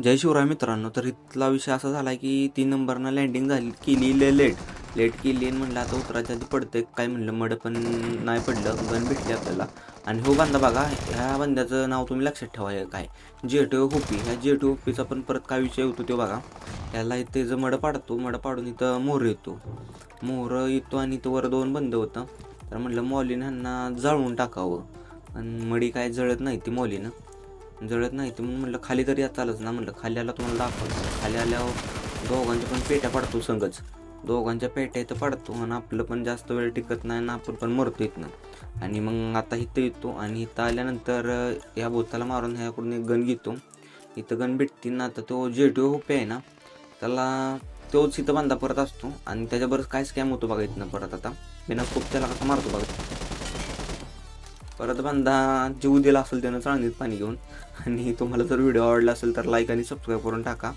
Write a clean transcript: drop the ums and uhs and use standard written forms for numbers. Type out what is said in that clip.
जय शिवराय मित्रांनो. तर इथला विषय असा झाला की 3 नंबरनं लँडिंग झाली केली लेट केली आणि म्हणलं आता उतरायच्या आधी पडते काय, म्हणलं मड पण नाही पडलं, गन भेटली आपल्याला. आणि हो बांधा बघा, ह्या बंद्याचं नाव तुम्ही लक्षात ठेवा. हे काय जेटीओ हुपी, ह्या जेटीओ हुपीचा पण परत काय विषय होतो तो बघा. ह्याला इथे जर मड पाडून इथं मोहर येतो आणि इथं वर 2 बंद होतं. तर म्हणलं मॉलीनं ह्यांना जाळून टाकावं, आणि मडी काय जळत नाही ती मॉलीनं जळत नाही ते, म्हणून म्हटलं खाली तरी चालच ना. म्हटलं खाली आला तुम्हाला दाखवतो. खाली आल्यावर दोघांच्या पण पेट्या पडतो संगच, दोघांच्या पेट्या इथं पडतो आणि आपलं पण जास्त वेळ टिकत नाही ना, आपण पण मरतो इथनं. आणि मग आता इथं येतो आणि इथं आल्यानंतर या भूताला मारून ह्याकडून एक गन घेतो. इथं गन भेटतील ना. आता तो जेटीओ हुपे आहे ना, त्याला तोच इथं बांधा परत असतो आणि त्याच्याबरोबर काय स्कॅम होतो बघा इथनं परत. आता बिना खूप त्याला कसा मारतो बघा परत. बांधा जीव दिला असेल त्यानं चाळणीत पाणी घेऊन. आणि तुम्हाला जर व्हिडिओ आवडला असेल तर लाईक आणि सबस्क्राईब करून टाका.